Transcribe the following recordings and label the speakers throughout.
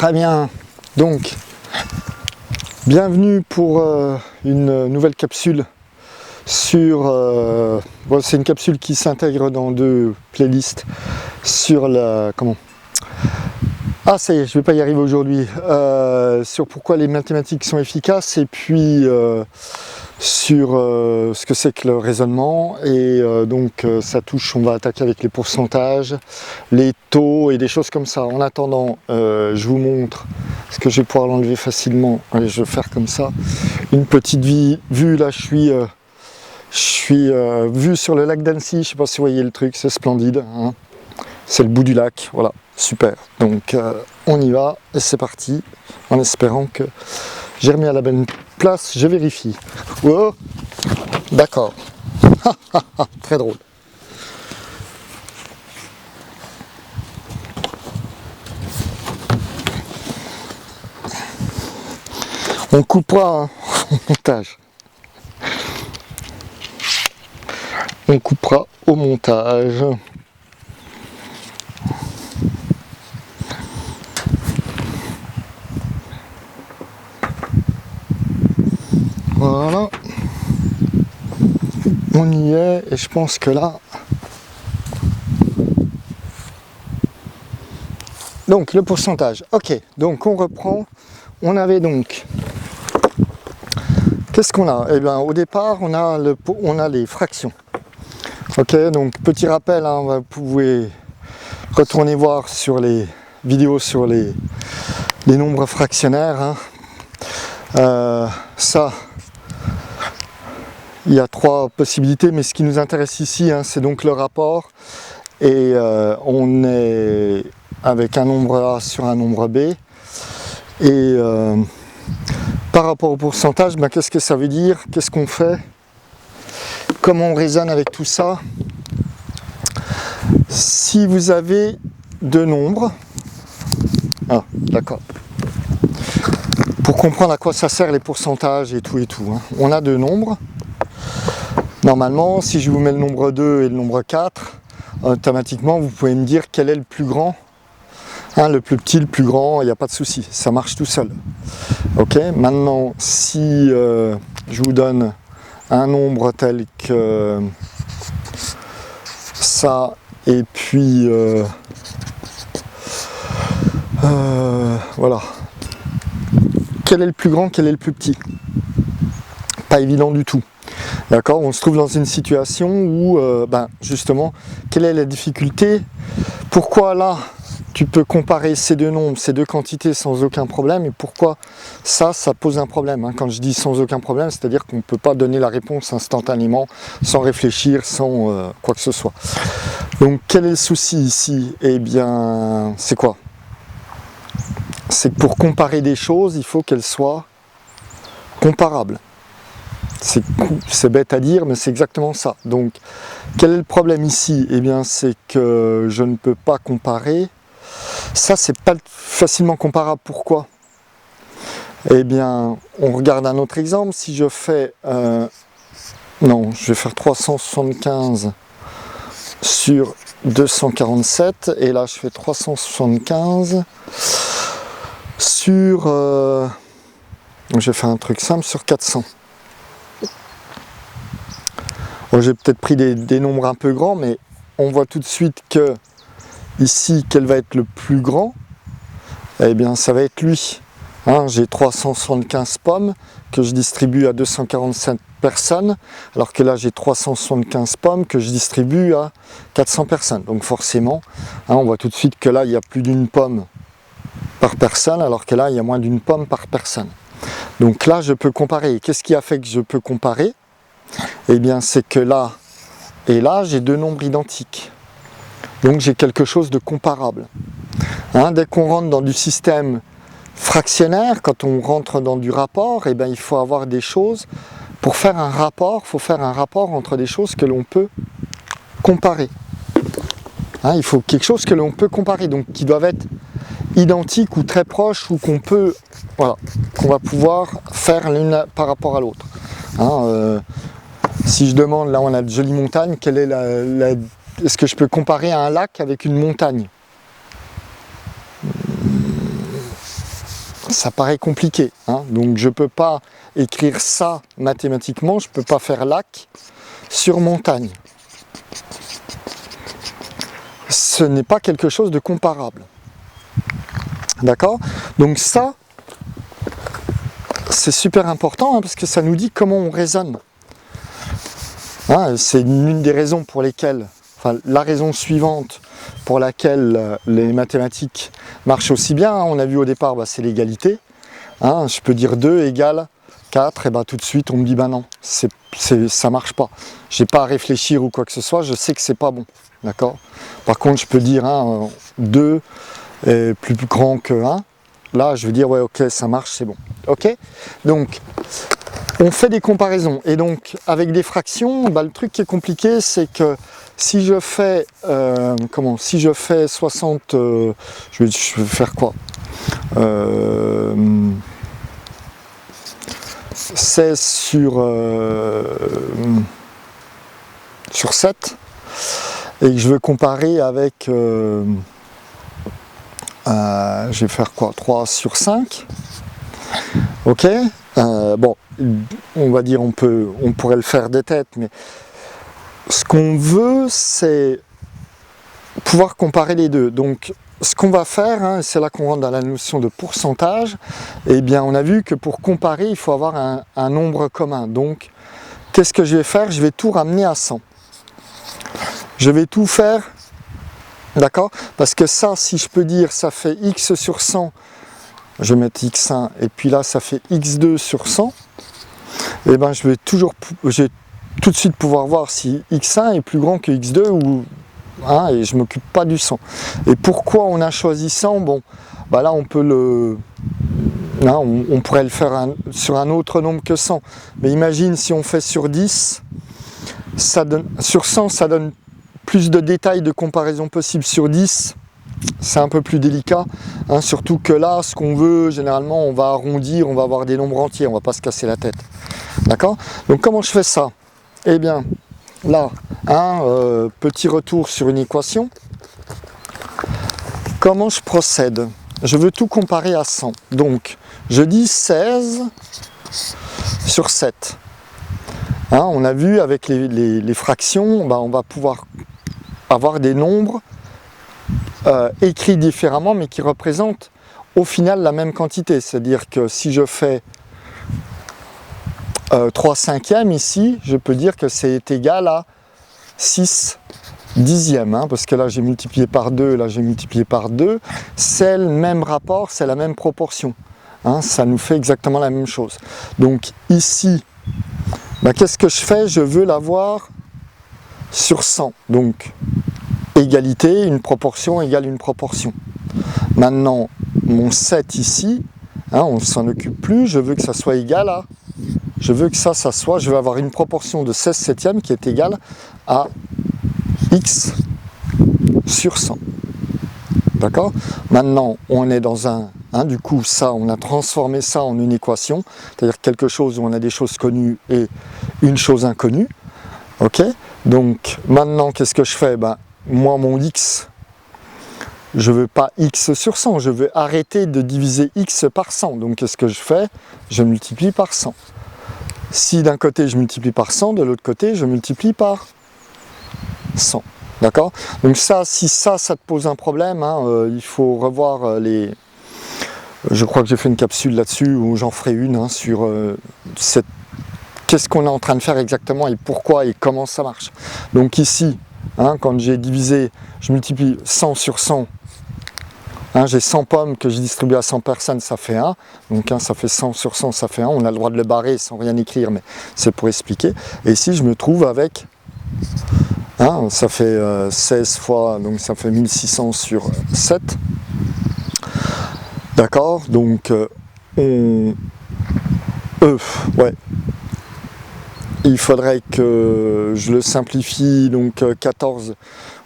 Speaker 1: Très bien, donc bienvenue pour une nouvelle capsule sur... bon, c'est une capsule qui s'intègre dans deux playlists sur la... Comment? Ah ça y est, je vais pas y arriver aujourd'hui. Sur pourquoi les mathématiques sont efficaces et puis sur ce que c'est que le raisonnement et donc ça touche, on va attaquer avec les pourcentages, les taux et des choses comme ça. En attendant, je vous montre ce que je vais pouvoir l'enlever facilement. Allez, je vais faire comme ça. Une petite vue là, je suis vu sur le lac d'Annecy, je sais pas si vous voyez le truc, c'est splendide, hein. C'est le bout du lac, voilà, super. Donc on y va et c'est parti, en espérant que j'ai remis à la bonne place, je vérifie. Oh, d'accord, très drôle. On coupera au montage. On coupera au montage. Voilà, on y est et je pense que là, donc le pourcentage, ok, donc on reprend, on avait donc, qu'est-ce qu'on a? Eh bien au départ on a les fractions, ok, donc petit rappel, hein, vous pouvez retourner voir sur les vidéos sur les nombres fractionnaires, hein. Ça, il y a trois possibilités, mais ce qui nous intéresse ici, hein, c'est donc le rapport. Et on est avec un nombre A sur un nombre B. Et par rapport au pourcentage, ben, qu'est-ce que ça veut dire? Qu'est-ce qu'on fait? Comment on raisonne avec tout ça? Si vous avez deux nombres, ah, d'accord. Pour comprendre à quoi ça sert les pourcentages et tout, hein. On a deux nombres. Normalement, si je vous mets le nombre 2 et le nombre 4, automatiquement, vous pouvez me dire quel est le plus grand. Hein, le plus petit, le plus grand, il n'y a pas de souci, ça marche tout seul. Ok, maintenant, si je vous donne un nombre tel que ça, et puis voilà. Quel est le plus grand, quel est le plus petit? Pas évident du tout. D'accord, on se trouve dans une situation où, justement, quelle est la difficulté? Pourquoi là, tu peux comparer ces deux nombres, ces deux quantités sans aucun problème, et pourquoi ça pose un problème, hein. Quand je dis sans aucun problème, c'est-à-dire qu'on ne peut pas donner la réponse instantanément, sans réfléchir, sans quoi que ce soit. Donc, quel est le souci ici? Eh bien, c'est quoi? C'est que pour comparer des choses, il faut qu'elles soient comparables. C'est bête à dire, mais c'est exactement ça. Donc, quel est le problème ici? Eh bien, c'est que je ne peux pas comparer. Ça, c'est pas facilement comparable. Pourquoi? Eh bien, on regarde un autre exemple. Si je fais... non, je vais faire 375 sur 247. Et là, je fais 375 sur... je vais faire un truc simple, sur 400. Bon, j'ai peut-être pris des nombres un peu grands, mais on voit tout de suite que ici, quel va être le plus grand? Eh bien, ça va être lui. Hein, j'ai 375 pommes que je distribue à 247 personnes, alors que là, j'ai 375 pommes que je distribue à 400 personnes. Donc forcément, hein, on voit tout de suite que là, il y a plus d'une pomme par personne, alors que là, il y a moins d'une pomme par personne. Donc là, je peux comparer. Qu'est-ce qui a fait que je peux comparer? Eh bien, c'est que là et là, j'ai deux nombres identiques. Donc, j'ai quelque chose de comparable. Hein, dès qu'on rentre dans du système fractionnaire, quand on rentre dans du rapport, eh bien, il faut avoir des choses. Pour faire un rapport, il faut faire un rapport entre des choses que l'on peut comparer. Hein, il faut quelque chose que l'on peut comparer, donc qui doivent être identiques ou très proches, ou qu'on peut, voilà, qu'on va pouvoir faire l'une par rapport à l'autre. Hein, si je demande, là on a de jolies montagnes, quelle est est-ce que je peux comparer un lac avec une montagne? ça paraît compliqué, hein. Donc je ne peux pas écrire ça mathématiquement, je ne peux pas faire lac sur montagne. Ce n'est pas quelque chose de comparable. D'accord? Donc ça, c'est super important, hein, parce que ça nous dit comment on raisonne. Hein, c'est l'une des raisons pour lesquelles, enfin la raison suivante pour laquelle les mathématiques marchent aussi bien, hein, on a vu au départ, c'est l'égalité. Hein, je peux dire 2 égale 4, et tout de suite on me dit non, ça marche pas. J'ai pas à réfléchir ou quoi que ce soit, je sais que c'est pas bon. D'accord? Par contre, je peux dire 2 est plus grand que 1. Là, je veux dire, ouais, ok, ça marche, c'est bon. Ok? Donc, on fait des comparaisons. Et donc, avec des fractions, le truc qui est compliqué, c'est que si je fais, si je fais 60, je vais faire quoi 16 sur 7, et que je veux comparer avec, je vais faire quoi 3 sur 5. Ok, bon, on va dire on pourrait le faire des têtes, mais ce qu'on veut, c'est pouvoir comparer les deux. Donc, ce qu'on va faire, hein, c'est là qu'on rentre dans la notion de pourcentage. Eh bien, on a vu que pour comparer, il faut avoir un nombre commun. Donc, qu'est-ce que je vais faire? Je vais tout ramener à 100. Je vais tout faire, d'accord? Parce que ça, si je peux dire, ça fait x sur 100, je vais mettre x1, et puis là, ça fait x2 sur 100. Et ben, je vais tout de suite pouvoir voir si x1 est plus grand que x2 ou... Hein, et je ne m'occupe pas du 100. Et pourquoi on a choisi 100? Bon, là on peut le... Hein, on pourrait le faire sur un autre nombre que 100. Mais imagine si on fait sur 10, ça donne, sur 100 ça donne plus de détails de comparaison possible. Sur 10, c'est un peu plus délicat. Hein, surtout que là, ce qu'on veut, généralement, on va arrondir, on va avoir des nombres entiers, on ne va pas se casser la tête. D'accord? Donc comment je fais ça? Eh bien, là, petit retour sur une équation. Comment je procède? Je veux tout comparer à 100. Donc, je dis 16 sur 7. Hein, on a vu avec les fractions, on va pouvoir avoir des nombres écrits différemment, mais qui représentent au final la même quantité. C'est-à-dire que si je fais 3 cinquièmes ici, je peux dire que c'est égal à 6 dixièmes, hein, parce que là j'ai multiplié par 2, là j'ai multiplié par 2, c'est le même rapport, c'est la même proportion, hein, ça nous fait exactement la même chose. Donc ici, qu'est-ce que je fais? Je veux l'avoir sur 100, donc égalité, une proportion égale une proportion. Maintenant, mon 7 ici, hein, on ne s'en occupe plus, je veux que ça soit égal à... Je veux que ça soit, je vais avoir une proportion de 16 septièmes qui est égale à x sur 100. D'accord? Maintenant, on est dans du coup, ça, on a transformé ça en une équation, c'est-à-dire quelque chose où on a des choses connues et une chose inconnue. Ok? Donc, maintenant, qu'est-ce que je fais? Moi, mon x, je ne veux pas x sur 100, je veux arrêter de diviser x par 100. Donc, qu'est-ce que je fais? Je multiplie par 100. Si d'un côté je multiplie par 100, de l'autre côté je multiplie par 100. D'accord? Donc ça, si ça te pose un problème, hein, il faut revoir les... Je crois que j'ai fait une capsule là-dessus, ou j'en ferai une, sur qu'est-ce qu'on est en train de faire exactement et pourquoi et comment ça marche. Donc ici, hein, quand j'ai divisé, je multiplie 100 sur 100. Hein, j'ai 100 pommes que je distribue à 100 personnes, ça fait 1. Donc ça fait 100 sur 100, ça fait 1. On a le droit de le barrer sans rien écrire, mais c'est pour expliquer. Et ici, je me trouve avec... ça fait 16 fois, donc ça fait 1600 sur 7. D'accord? Donc, ouais. Il faudrait que je le simplifie, donc 14,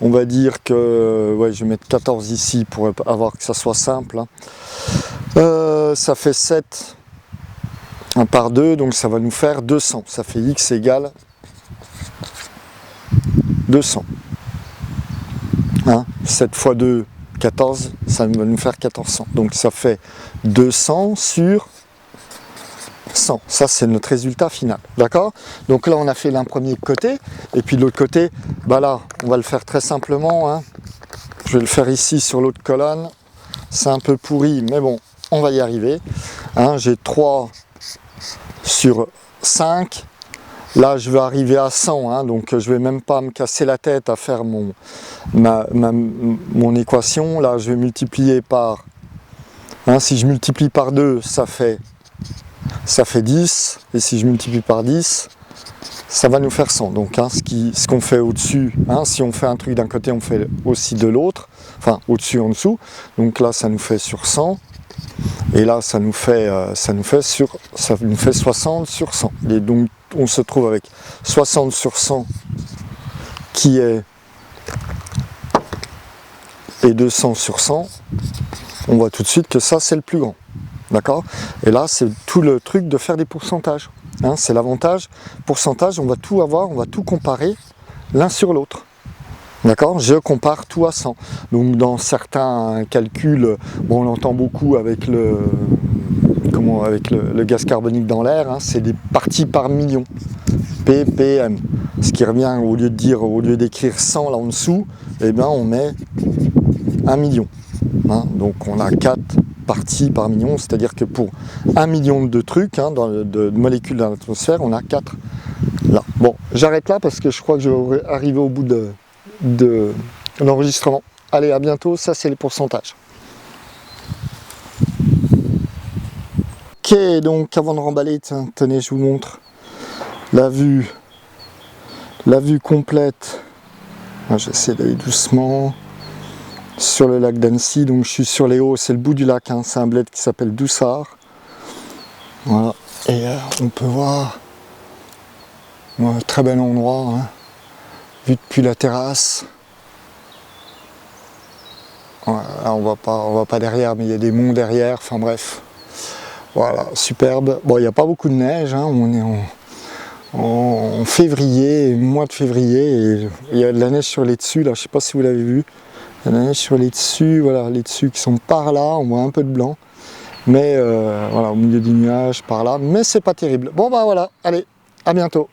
Speaker 1: on va dire que, ouais, je vais mettre 14 ici pour avoir que ça soit simple. Hein. Ça fait 7 par 2, donc ça va nous faire 200. Ça fait x égale 200. Hein, 7 fois 2, 14, ça va nous faire 1400. Donc ça fait 200 sur 100. Ça, c'est notre résultat final. D'accord? Donc là, on a fait l'un premier côté. Et puis de l'autre côté, bah là, on va le faire très simplement. Hein. Je vais le faire ici sur l'autre colonne. C'est un peu pourri, mais bon, on va y arriver. Hein, j'ai 3 sur 5. Là, je vais arriver à 100, hein, donc je ne vais même pas me casser la tête à faire mon équation. Là, je vais multiplier par... Hein, si je multiplie par 2, ça fait 10. Et si je multiplie par 10, ça va nous faire 100. Donc, hein, ce qu'on fait au-dessus, hein, si on fait un truc d'un côté, on fait aussi de l'autre. Enfin, au-dessus, en dessous. Donc là, ça nous fait sur 100. Et là, ça nous fait 60 sur 100. Et donc, on se trouve avec 60 sur 100 qui est et 200 sur 100. On voit tout de suite que ça, c'est le plus grand. D'accord? Et là, c'est tout le truc de faire des pourcentages. Hein, c'est l'avantage. Pourcentage, on va tout avoir, on va tout comparer l'un sur l'autre. D'accord? Je compare tout à 100. Donc dans certains calculs, bon, on l'entend beaucoup avec le gaz carbonique dans l'air, hein, c'est des parties par million. ppm. Ce qui revient, au lieu d'écrire 100 là en dessous, eh bien on met 1 million. Hein, donc on a 4 parties par million, c'est-à-dire que pour 1 million de trucs, hein, de molécules dans l'atmosphère, on a 4 là. Bon, j'arrête là parce que je crois que je vais arriver au bout de l'enregistrement. Allez, à bientôt, ça c'est les pourcentages. Ok, donc avant de remballer, tenez, je vous montre la vue complète. J'essaie d'aller doucement sur le lac d'Annecy. Donc je suis sur les hauts, c'est le bout du lac, hein, c'est un bled qui s'appelle Doussard. Voilà, et on peut voir un très bel endroit, hein, vu depuis la terrasse. Voilà, on va pas derrière, mais il y a des monts derrière, enfin bref. Voilà, superbe. Bon, il n'y a pas beaucoup de neige, hein, on est en février, mois de février, et il y a de la neige sur les dessus, là, je sais pas si vous l'avez vu. Il y a de la neige sur les dessus, voilà, les dessus qui sont par là, on voit un peu de blanc. Mais voilà, au milieu des nuages, par là, mais c'est pas terrible. Bon bah voilà, allez, à bientôt.